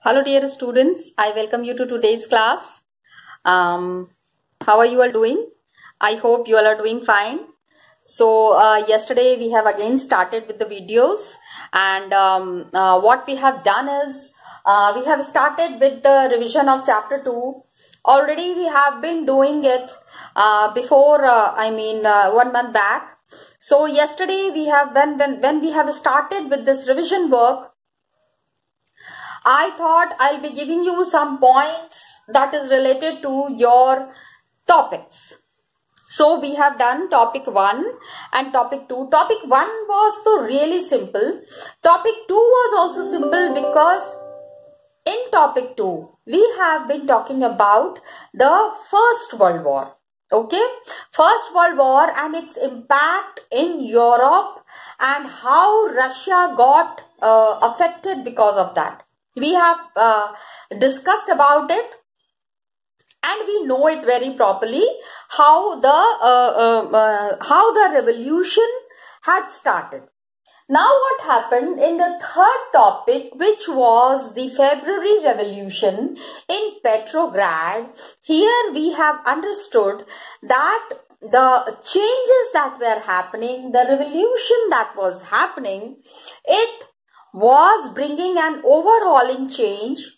Hello dear students, I welcome you to today's class. How are you all doing? I hope you all are doing fine. So yesterday we have again started with the videos, and what we have done is we have started with the revision of chapter 2. Already we have been doing it before 1 month back. So yesterday we have when we have started with this revision work, I thought I'll be giving you some points that is related to your topics. So we have done topic 1 and topic 2. Topic 1 was so really simple. Topic 2 was also simple because in topic 2 we have been talking about the First World War. Okay, First World War and its impact in Europe and how Russia got affected because of that. We have discussed about it, and we know it very properly how the revolution had started. Now what happened in the third topic, which was the February Revolution in Petrograd, here we have understood that the changes that were happening, the revolution that was happening, it was bringing an overhauling change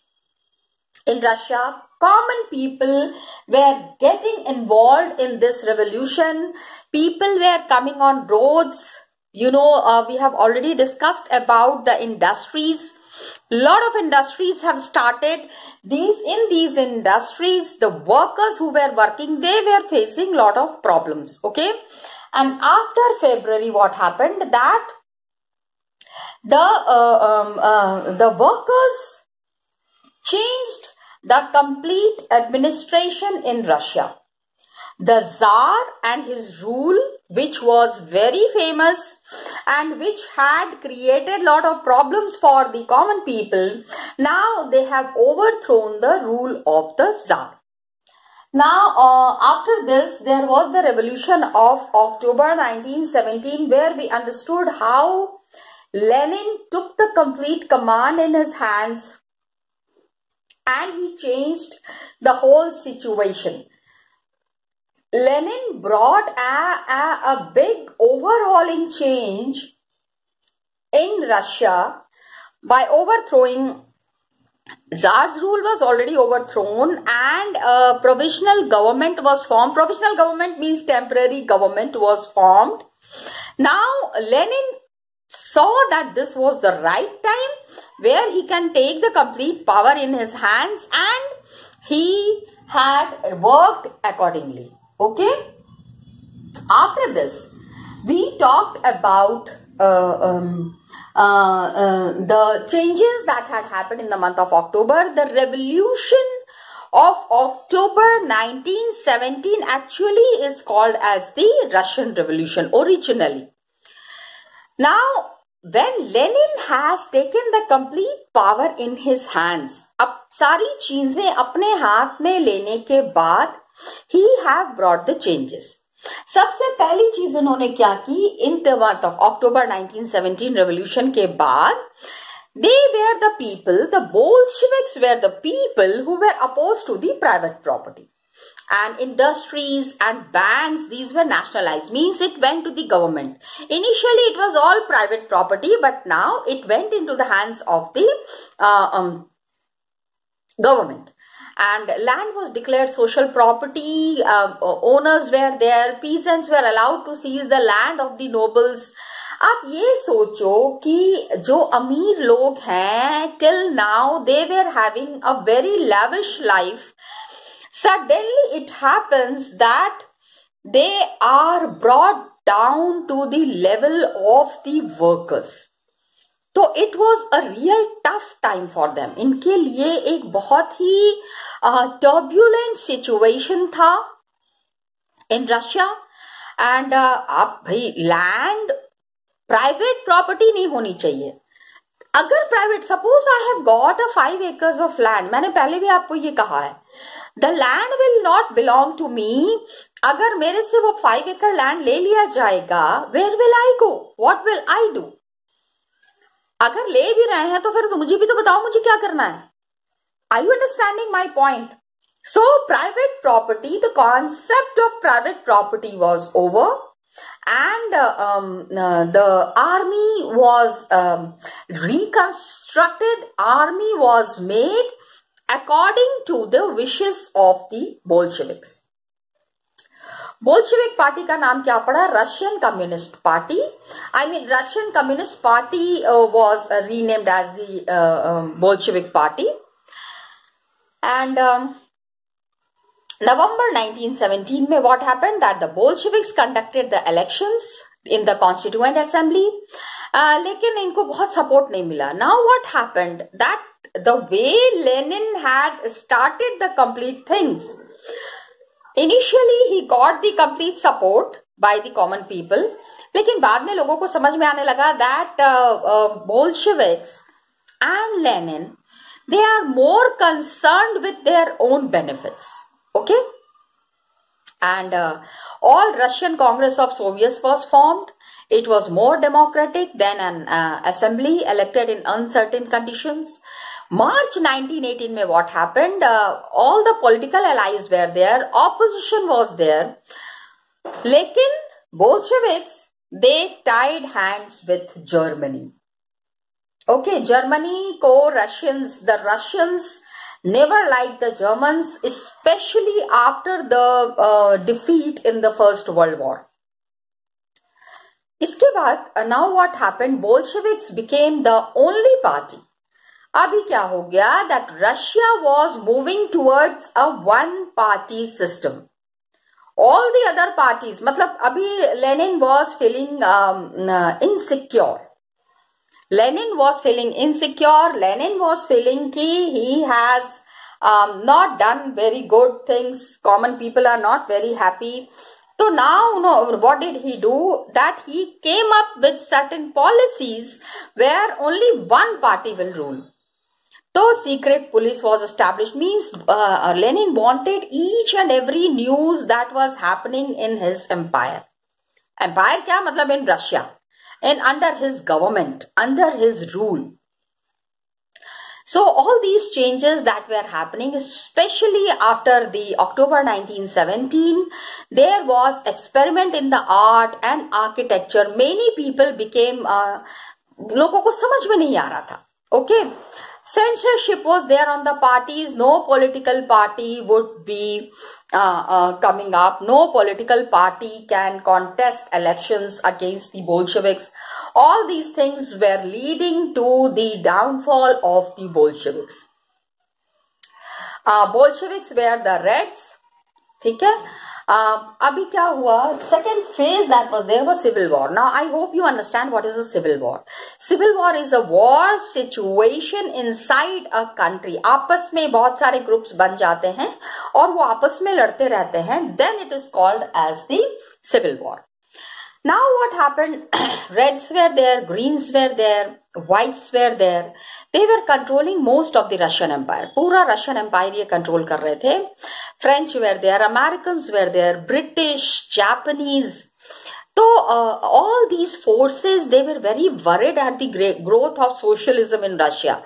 in Russia. Common people were getting involved in this revolution. People were coming on roads. You know, we have already discussed about the industries. A lot of industries have started. In these industries, the workers who were working, they were facing a lot of problems. Okay, and after February, what happened that the workers changed the complete administration in Russia. The Tsar and his rule, which was very famous and which had created a lot of problems for the common people, now they have overthrown the rule of the Tsar. Now, after this, there was the revolution of October 1917, where we understood how Lenin took the complete command in his hands and he changed the whole situation. Lenin brought a big overhauling change in Russia by overthrowing. Tsar's rule was already overthrown and a provisional government was formed. Provisional government means temporary government was formed. Now Lenin saw that this was the right time where he can take the complete power in his hands, and he had worked accordingly. Okay. After this, we talked about the changes that had happened in the month of October. The revolution of October 1917 actually is called as the Russian Revolution originally. Now, when Lenin has taken the complete power in his hands, अब सारी चीजें अपने हाथ में लेने के बाद, he have brought the changes. सबसे पहली चीज उन्होंने क्या की? In the month of October 1917 revolution के बाद, they were the people, the Bolsheviks were the people who were opposed to the private property. And industries and banks, these were nationalized, means it went to the government. Initially it was all private property, but now it went into the hands of the government. And land was declared social property, owners were there, peasants were allowed to seize the land of the nobles. आप ये सोचो कि जो अमीर लोग हैं, till now they were having a very lavish life. Suddenly it happens that they are brought down to the level of the workers. तो it was a real tough time for them. इनके लिए एक बहुत ही turbulent situation था in Russia. And आप भाई land private property नहीं होनी चाहिए. अगर private, suppose I have got a 5 acres of land, मैंने पहले भी आपको ये कहा है, the land will not belong to me. अगर मेरे से वो 5 acre land ले लिया जाएगा, where will I go? What will I do? अगर ले भी रहे हैं तो फिर मुझे भी तो बताओ मुझे क्या करना है. Are you understanding my point? So private property, the concept of private property was over, and the army was reconstructed. Army was made according to the wishes of the Bolsheviks. Bolshevik party का नाम क्या पड़ा? Russian communist party. Russian communist party was renamed as the Bolshevik party. And November 1917 में what happened? That the Bolsheviks conducted the elections in the Constituent Assembly. लेकिन इनको बहुत support नहीं मिला. Now what happened? That the way Lenin had started the complete things. Initially he got the complete support by the common people, लेकिन बाद में लोगों को समझ में आने लगा that Bolsheviks and Lenin, they are more concerned with their own benefits. Okay, and all Russian Congress of Soviets was formed. It was more democratic than an assembly elected in uncertain conditions. March 1918 में what happened? All the political allies were there, opposition was there, लेकिन Bolsheviks, they tied hands with Germany. Okay, Germany को the Russians never liked the Germans, especially after the defeat in the First World War. इसके बाद now what happened? Bolsheviks became the only party. अभी क्या हो गया? That Russia was moving towards a one-party system. All the other parties, मतलब अभी Lenin was feeling insecure. Lenin was feeling insecure. Lenin was feeling कि he has not done very good things. Common people are not very happy. So now, what did he do? That he came up with certain policies where only one party will rule. So secret police was established. Means Lenin wanted each and every news that was happening in his empire. Empire क्या मतलब? In Russia. And under his government, under his rule. So all these changes that were happening, especially after the October 1917, there was experiment in the art and architecture. Many people became, लोगों को समझ में नहीं आ रहा था. Okay. Censorship was there on the parties. No political party would be coming up. No political party can contest elections against the Bolsheviks. All these things were leading to the downfall of the Bolsheviks. Bolsheviks were the Reds. ठीक है? अभी क्या हुआ? Second phase that was there was civil war. Now I hope you understand what is a civil war. Civil war is a war situation inside a country. आपस में बहुत सारे groups बन जाते हैं और वो आपस में लड़ते रहते हैं. Then it is called as the civil war. Now what happened? Reds were there, greens were there, whites were there. They were controlling most of the Russian Empire. पूरा Russian Empire ये control कर रहे थे. French were there, Americans were there, British, Japanese. So all these forces, they were very worried at the great growth of socialism in Russia.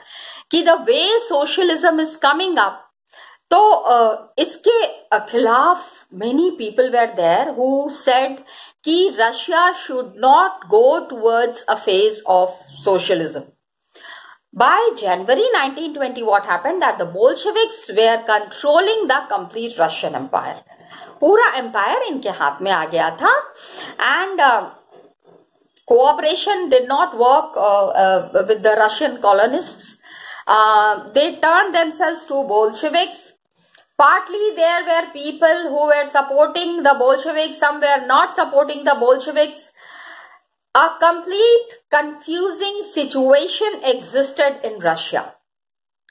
कि the way socialism is coming up, तो इसके खिलाफ many people were there who said कि Russia should not go towards a phase of socialism. By January 1920, what happened? That the Bolsheviks were controlling the complete Russian Empire. पूरा empire इनके हाथ में आ गया था, and cooperation did not work with the Russian colonists. They turned themselves to Bolsheviks. Partly there were people who were supporting the Bolsheviks, some were not supporting the Bolsheviks. A complete confusing situation existed in Russia.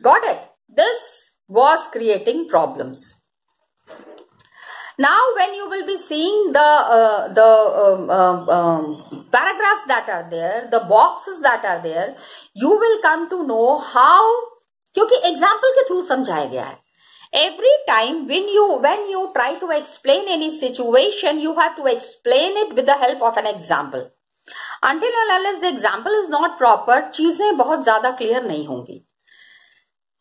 Got it? This was creating problems. Now when you will be seeing the paragraphs that are there, the boxes that are there, you will come to know how, क्योंकि example के through समझाया गया है. Every time when you try to explain any situation, you have to explain it with the help of an example. Until and unless the example is not proper, चीजें बहुत ज्यादा clear नहीं होंगी.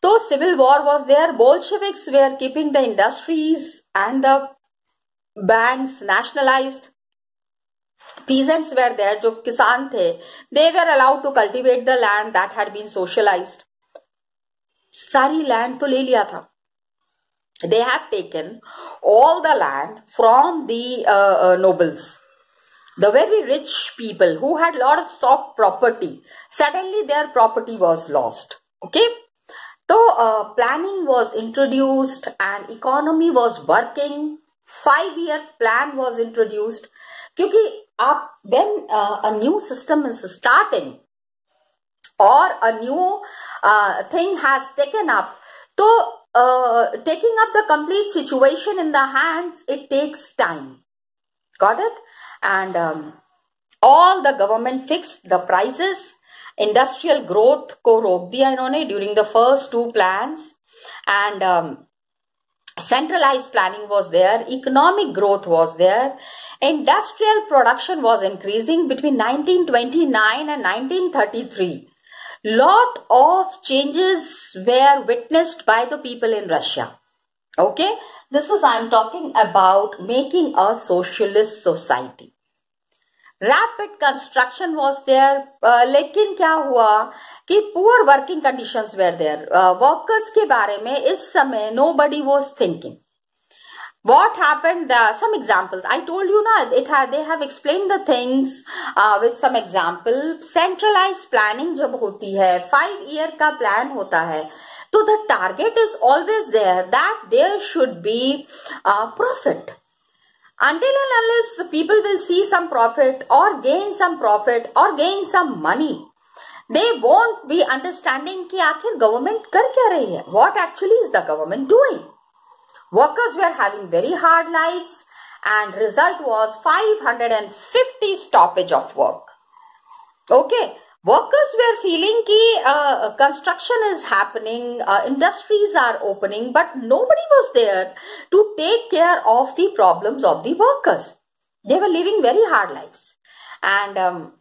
So civil war was there. Bolsheviks were keeping the industries and the banks nationalized. Peasants were there, जो किसान थे, they were allowed to cultivate the land that had been socialized. सारी land तो ले लिया था. They have taken all the land from the nobles. The very rich people who had lot of soft property, suddenly their property was lost. Okay. So planning was introduced and economy was working. 5-year plan was introduced. क्योंकि आप when a new system is starting or a new thing has taken up, so taking up the complete situation in the hands, it takes time. Got it? And all the government fixed the prices. Industrial growth को रोक दिया इन्होंने during the first 2 plans, and centralized planning was there. Economic growth was there. Industrial production was increasing between 1929 and 1933. Lot of changes were witnessed by the people in Russia. Okay, this is I am talking about making a socialist society. Rapid construction was there, लेकिन क्या हुआ कि poor working conditions were there. Workers के बारे में इस समय nobody was thinking. What happened? Some examples. I told you na, they have explained the things with some example. Centralized planning जब होती है, 5-year का plan होता है, तो the target is always there that there should be profit. Until and unless people will see some profit or gain some profit or gain some money, they won't be understanding कि आखिर government कर क्या रही है. What actually is the government doing? Workers were having very hard lives and result was 550 stoppage of work. Okay. Workers were feeling कि construction is happening, industries are opening, but nobody was there to take care of the problems of the workers. They were living very hard lives. And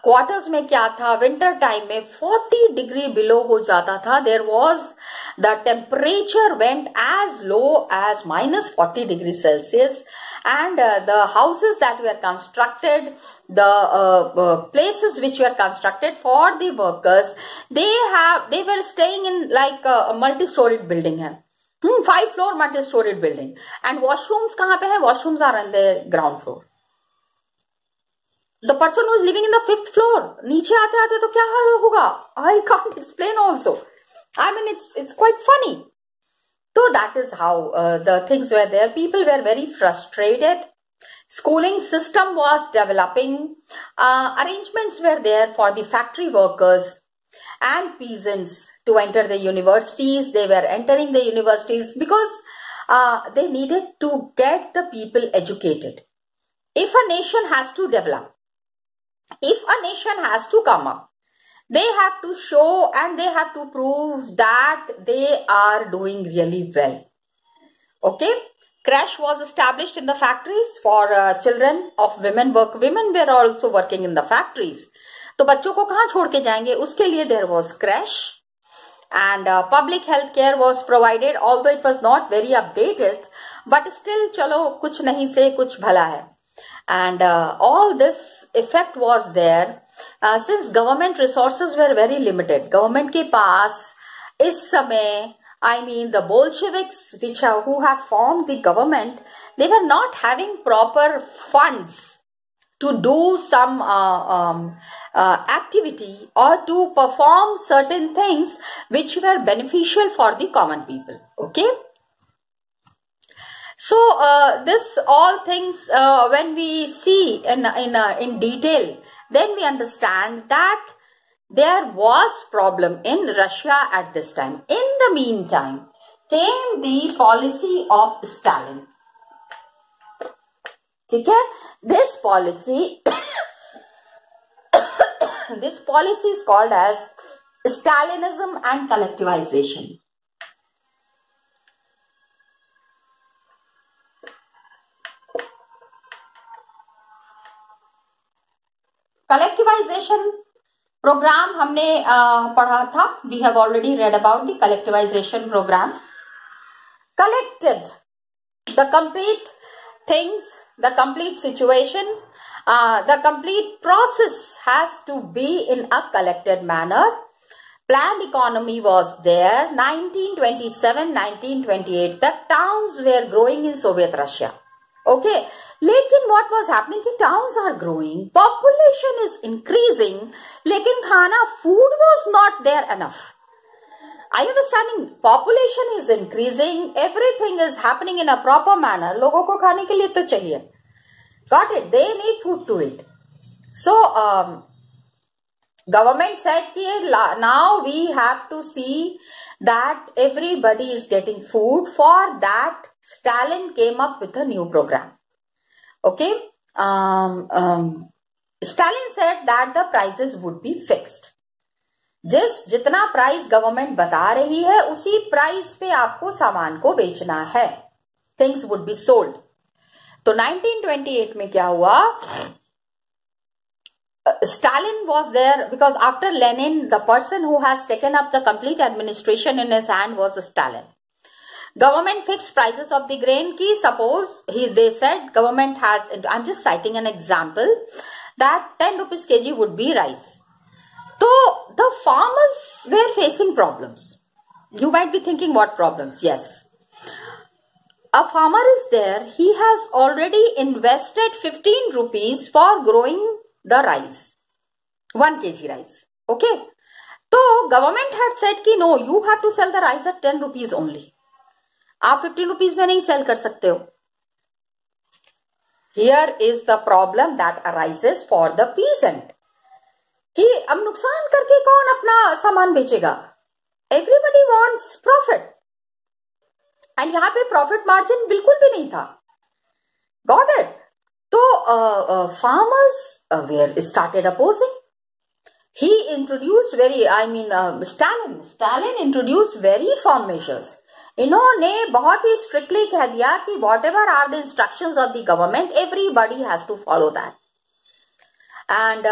quarters में क्या था, winter time में 40 degree below हो जाता था. There was, the temperature went as low as -40 degrees Celsius. And the houses that were constructed, the places which were constructed for the workers, they were staying in like a multi-storied building है. 5-floor multi-storied building. And washrooms कहाँ पे है? Washrooms are on the ground floor. The person who is living in the 5th floor, नीचे आते आते तो क्या हाल होगा? I can't explain also. I mean, it's quite funny. So that is how the things were there. People were very frustrated. Schooling system was developing. Arrangements were there for the factory workers and peasants to enter the universities. They were entering the universities because they needed to get the people educated. If a nation has to develop, if a nation has to come up, they have to show and they have to prove that they are doing really well. Okay. Crash was established in the factories for children of women work. Women were also working in the factories. तो बच्चों को कहाँ छोड़ के जाएंगे? उसके लिए there was crash. And public health care was provided, although it was not very updated, but still चलो कुछ नहीं से कुछ भला है. And all this effect was there. Since government resources were very limited, government के पास इस समय, I mean the Bolsheviks who have formed the government, they were not having proper funds to do some activity or to perform certain things which were beneficial for the common people. Okay. So this all things when we see in detail, then we understand that there was problem in Russia at this time. In the meantime, came the policy of Stalin. Okay? This policy, this policy is called as Stalinism and collectivization. Collectivization program हमने पढ़ा था. We have already read about the collectivization program. Collected the complete things, the complete situation, the complete process has to be in a collected manner. Planned economy was there. 1927, 1928 the towns were growing in Soviet Russia. Okay, लेकिन what was happening कि towns are growing, population is increasing, लेकिन खाना food was not there enough. Are you understanding? Population is increasing, everything is happening in a proper manner. लोगों को खाने के लिए तो चाहिए. Got it? They need food to eat. So government said कि now we have to see that everybody is getting food. For that, Stalin came up with a new program. Okay, Stalin said that the prices would be fixed. जितना price government बता रही है उसी price पे आपको सामान को बेचना है. Things would be sold. तो 1928 में क्या हुआ? Stalin was there because after Lenin, the person who has taken up the complete administration in his hand was Stalin. Government fixed prices of the grain. Ki suppose they said government has, I'm just citing an example, that 10 rupees kg would be rice. So the farmers were facing problems. You might be thinking what problems? Yes. A farmer is there. He has already invested 15 rupees for growing the rice, 1 kg rice. Okay. So government had said कि no, you have to sell the rice at 10 rupees only. आप 15 rupees में नहीं sell कर सकते हो. Here is the problem that arises for the peasant. कि अब नुकसान करके कौन अपना सामान बेचेगा? Everybody wants profit. And यहाँ पे profit margin बिल्कुल भी नहीं था. Got it? So farmers were started opposing. He introduced Stalin introduced very firm measures. इन्होंने बहुत ही strictly कह दिया कि whatever are the instructions of the government, everybody has to follow that. And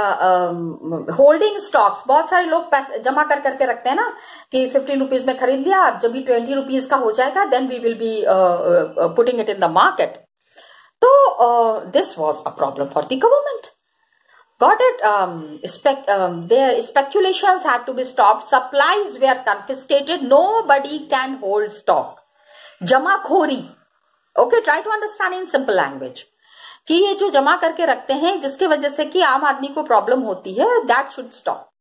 holding stocks, बहुत सारे लोग पैसे जमा करके रखते हैं ना कि 15 rupees में खरीद लिया, जब भी 20 rupees का हो जाएगा, then we will be putting it in the market. So this was a problem for the government. Got it? Their speculations had to be stopped. Supplies were confiscated. Nobody can hold stock. Jamakhori. Okay, try to understand in simple language. कि ये जो जमा करके रखते हैं जिसके वजह से कि आम आदमी को प्रॉब्लम होती है, that should stop.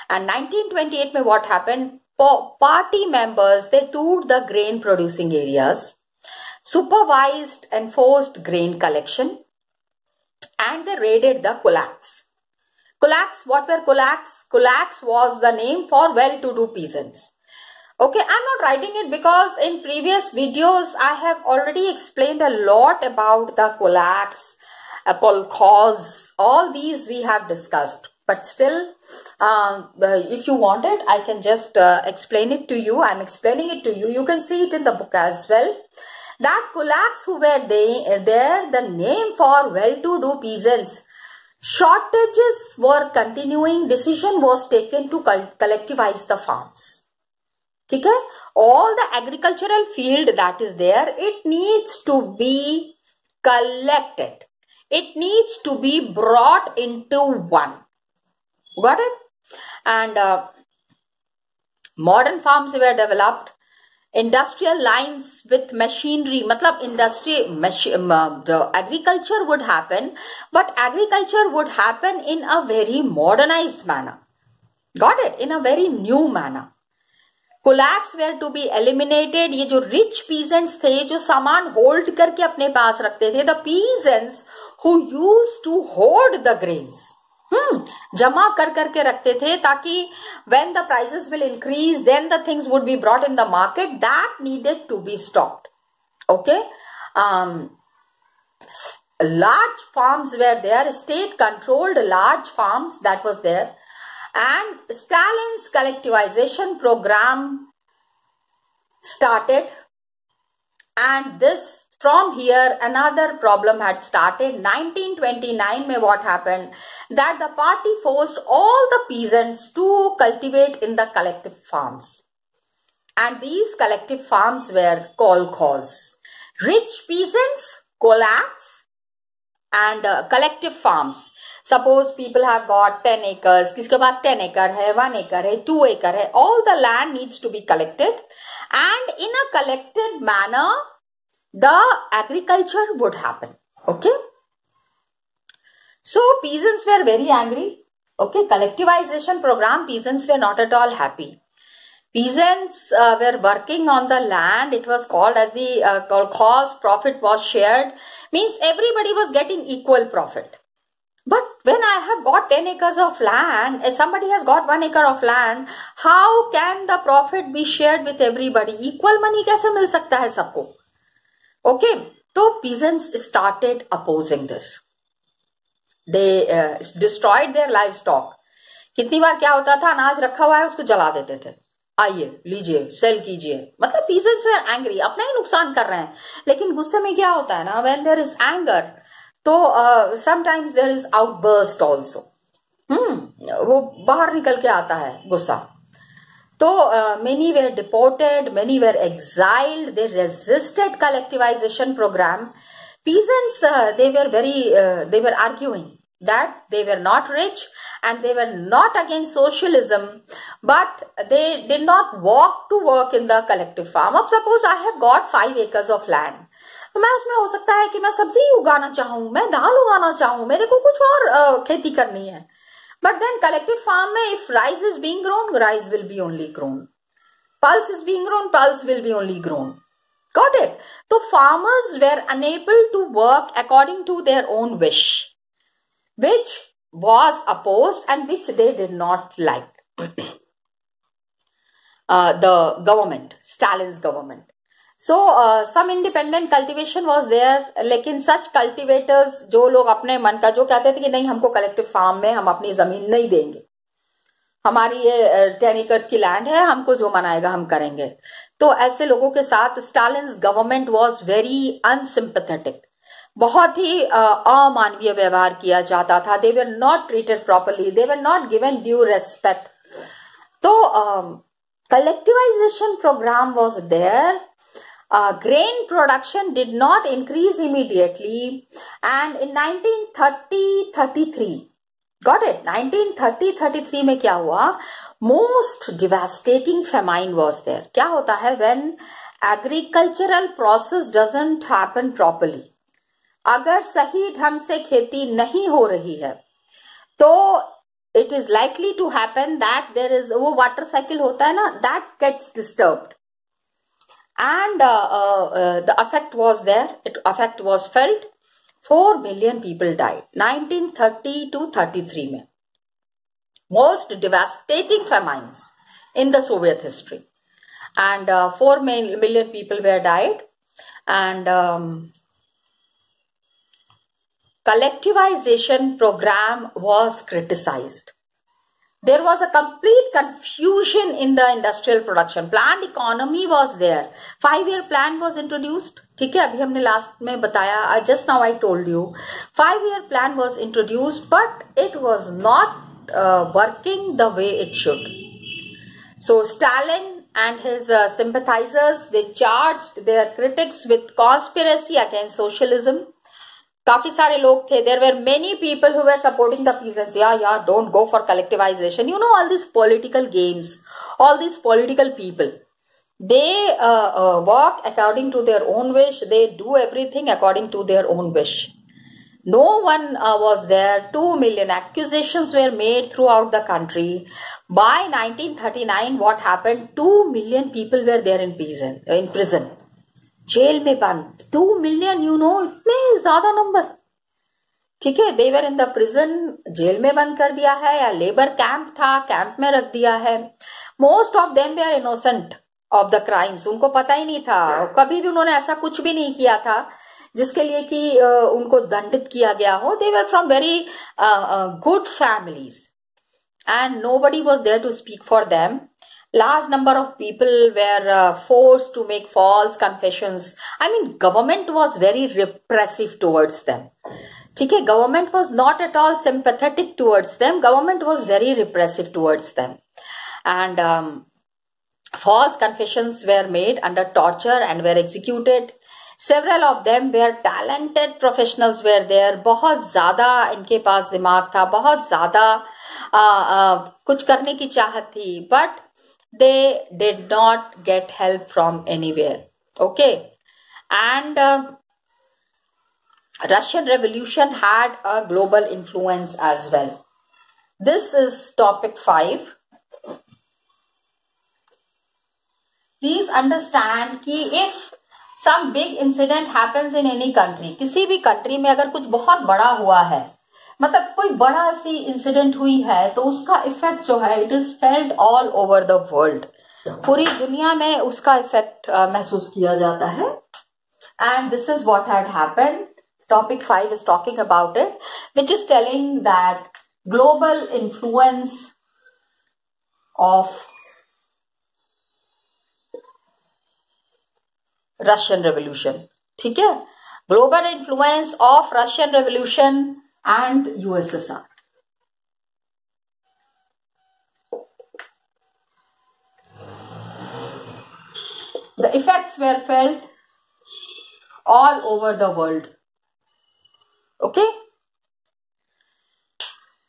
And 1928 में what happened? Party members, they toured the grain producing areas, supervised enforced grain collection, and they raided the kulaks. Kulaks, what were kulaks? Kulaks was the name for well-to-do peasants. Okay, I'm not writing it because in previous videos I have already explained a lot about the kulaks, kolkhoz, all these we have discussed. But still, if you want it, I can just explain it to you. I'm explaining it to you. You can see it in the book as well. That kulaks who were there, the name for well-to-do peasants. Shortages were continuing. Decision was taken to collectivize the farms. Okay? All the agricultural field that is there, it needs to be collected. It needs to be brought into one. Got it? And modern farms were developed. Industrial lines with machinery, matlab the agriculture would happen, but agriculture would happen in a very modernized manner. Got it? In a very new manner. Kulaks were to be eliminated. ये जो rich peasants थे, जो सामान hold करके अपने पास रखते थे, the peasants who used to hoard the grains, जमा करके रखते थे ताकि when the prices will increase, then the things would be brought in the market. That needed to be stopped. Okay, large farms were there, state controlled large farms, that was there. And Stalin's collectivization program started, and this From here, another problem had started. 1929 mein what happened? That the party forced all the peasants to cultivate in the collective farms. And these collective farms were kolkhozs. Rich peasants, kolaks, and collective farms. Suppose people have got 10 acres, kiske paas 10 acre hai, 1 acre hai, 2 acre hai, all the land needs to be collected, and in a collected manner, the agriculture would happen. Okay. So peasants were very angry. Okay. Collectivization program, peasants were not at all happy. Peasants were working on the land. It was called as the kolkhoz. Profit was shared. Means everybody was getting equal profit. But when I have got 10 acres of land, if somebody has got 1 acre of land, how can the profit be shared with everybody? Equal money kaise mil sakta hai sabko? Okay, so peasants started opposing this. They destroyed their livestock. कितनी बार क्या होता था, अनाज रखा हुआ है उसको जला देते थे. आइए लीजिए, सेल कीजिए. मतलब peasants were angry, अपना ही नुकसान कर रहे हैं. लेकिन गुस्से में क्या होता है ना, when there is anger, तो sometimes there is outburst also. वो बाहर निकल के आता है गुस्सा. So many were deported, many were exiled. They resisted collectivization program. Peasants, they were arguing that they were not rich and they were not against socialism, but they did not walk to work in the collective farm. अब suppose I have got 5 acres of land. तो मैं उसमें हो सकता है कि मैं सब्जी उगाना चाहूँ, मैं दाल उगाना चाहूँ, मेरे को कुछ और खेती करनी है. But then collective farm mein, if rice is being grown, rice will be only grown. Pulse is being grown, pulse will be only grown. Got it? So farmers were unable to work according to their own wish, which was opposed and which they did not like. The government, Stalin's government. So some independent cultivation was there, लेकिन such cultivators जो लोग अपने मन का जो कहते थे कि नहीं हमको collective farm में हम अपनी जमीन नहीं देंगे, हमारी ये 10 acres की लैंड है, हमको जो मनाएगा हम करेंगे. तो ऐसे लोगों के साथ Stalin's government was very unsympathetic. बहुत ही अमानवीय व्यवहार किया जाता था. They were not treated properly. They were not given due respect. तो collectivization program was there. Grain production did not increase immediately, and in 1930-33, got it? 1930-33 में क्या हुआ? Most devastating famine was there. क्या होता है when agricultural process doesn't happen properly? अगर सही ढंग से खेती नहीं हो रही है, तो it is likely to happen that there is वो water cycle होता है ना, that gets disturbed. And the effect was there. Effect was felt. 4 million people died. 1930 to 33 में. Most devastating famines in the Soviet history. And 4 million people were died. And collectivization program was criticized. There was a complete confusion in the industrial production. Planned economy was there. 5-year plan was introduced. ठीक है, अभी हमने last में बताया. Just now I told you. 5-year plan was introduced, but it was not working the way it should. So Stalin and his sympathizers, they charged their critics with conspiracy against socialism. काफी सारे लोग थे. There were many people who were supporting the peasants. Yeah, don't go for collectivization. You know, all these political games, all these political people, they work according to their own wish. They do everything according to their own wish. No one was there. 2 million accusations were made throughout the country. By 1939, what happened? 2 million people were there in prison. Jail में बंद. 2 million, you know, इतने ज्यादा number. ठीक है, they were in the prison. Jail में बंद कर दिया है या लेबर कैंप था, कैंप में रख दिया है. Most of them were innocent of the crimes. उनको पता ही नहीं था, कभी भी उन्होंने ऐसा कुछ भी नहीं किया था जिसके लिए कि उनको दंडित किया गया हो. They were from very good families and nobody was there to speak for them. Large number of people were forced to make false confessions. I mean, government was very repressive towards them. Okay, government was not at all sympathetic towards them. Government was very repressive towards them. And false confessions were made under torture and were executed. Several of them were talented professionals were there. बहुत ज़्यादा इनके पास दिमाग था, बहुत ज़्यादा कुछ करने की चाहत थी. But they did not get help from anywhere. Okay. And Russian Revolution had a global influence as well. This is topic 5. Please understand कि if some big incident happens in any country, किसी भी country में अगर कुछ बहुत बड़ा हुआ है, मतलब कोई बड़ा सी इंसिडेंट हुई है, तो उसका इफेक्ट जो है it is felt all over the world. पूरी दुनिया में उसका इफेक्ट महसूस किया जाता है. And this is what had happened. Topic 5 is talking about it, which is telling that global influence of Russian Revolution. ठीक है, global influence of Russian Revolution and USSR. The effects were felt all over the world. Okay?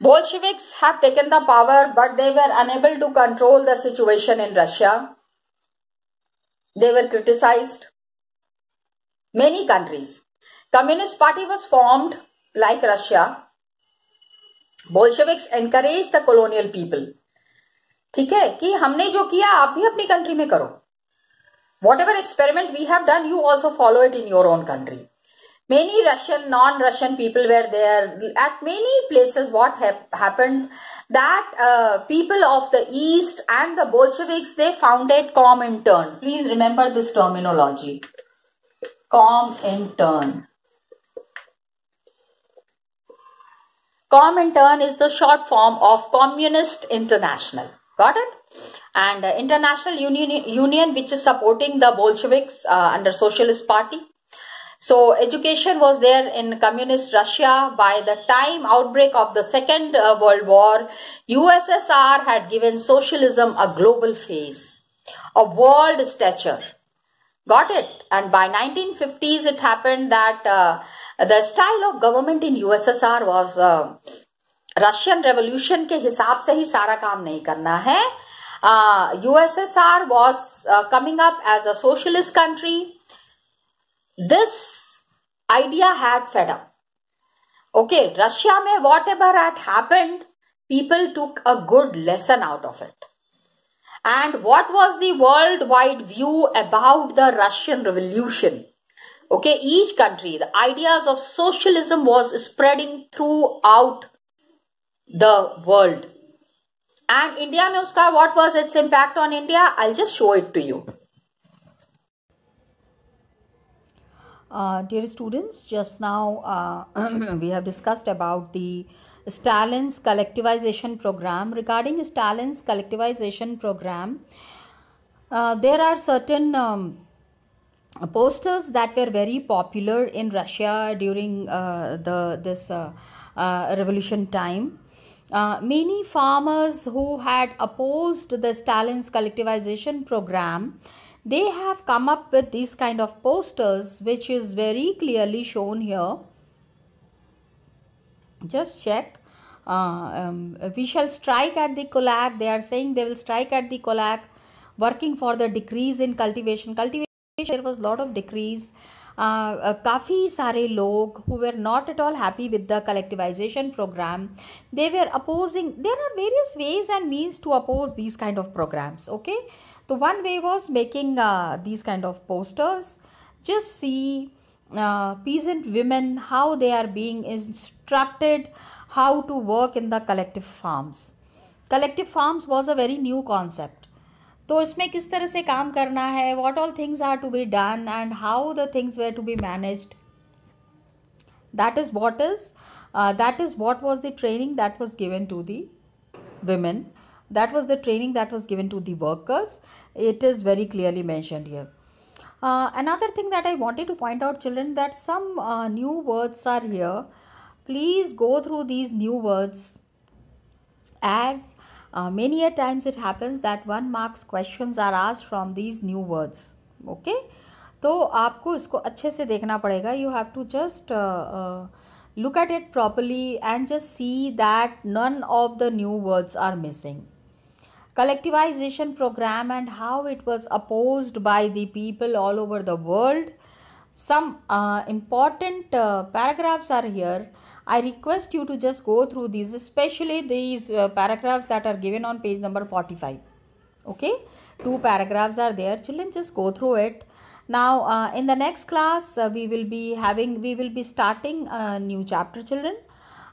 Bolsheviks have taken the power, but they were unable to control the situation in Russia. They were criticized. Many countries. Communist Party was formed like Russia. Bolsheviks encouraged the colonial people. ठीक है कि हमने जो किया आप भी अपनी country में करो. Whatever experiment we have done, you also follow it in your own country. Many Russian, non-Russian people were there. At many places, what happened that people of the East and the Bolsheviks, they founded Comintern. Please remember this terminology. Comintern. Comintern is the short form of Communist International. Got it? And International Union which is supporting the Bolsheviks under Socialist Party. So education was there in communist Russia. By the time outbreak of the Second World War, USSR had given socialism a global face, a world stature. Got it? And by 1950s, it happened that the style of government in USSR was Russian Revolution के हिसाब से ही सारा काम नहीं करना है. USSR was coming up as a socialist country. This idea had fed up. Okay, Russia में whatever had happened, people took a good lesson out of it. And what was the worldwide view about the Russian Revolution? Okay, each country, the ideas of socialism was spreading throughout the world. And India में उसका what was its impact on India? I'll just show it to you. Dear students, just now we have discussed about the Stalin's collectivization program. Regarding Stalin's collectivization program, there are certain posters that were very popular in Russia during this revolution time. Many farmers who had opposed the Stalin's collectivization program, they have come up with these kind of posters, which is very clearly shown here. Just check. We shall strike at the Kulak. They are saying they will strike at the Kulak, working for the decrease in cultivation. There was a lot of decrease. काफ़ी सारे लोग who were not at all happy with the collectivization program, they were opposing. There are various ways and means to oppose these kind of programs. Okay, so one way was making these kind of posters. Just see peasant women, how they are being instructed how to work in the collective farms. Collective farms was a very new concept. तो इसमें किस तरह से काम करना है, what all things are to be done and how the things were to be managed. That is what was the training that was given to the women. That was the training that was given to the workers. It is very clearly mentioned here. Another thing that I wanted to point out, children, that some new words are here. Please go through these new words, as many a times it happens that 1 marks questions are asked from these new words. Okay, तो आपको इसको अच्छे से देखना पड़ेगा. You have to just look at it properly and just see that none of the new words are missing. Collectivization program and how it was opposed by the people all over the world. Some important paragraphs are here. I request you to just go through these, especially these paragraphs that are given on page number 45. Okay, 2 paragraphs are there. Children, just go through it. Now in the next class we will be starting a new chapter, children.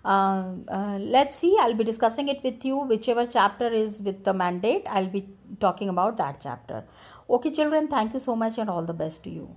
Let's see, I'll be discussing it with you. Whichever chapter is with the mandate, I'll be talking about that chapter. Okay children, thank you so much and all the best to you.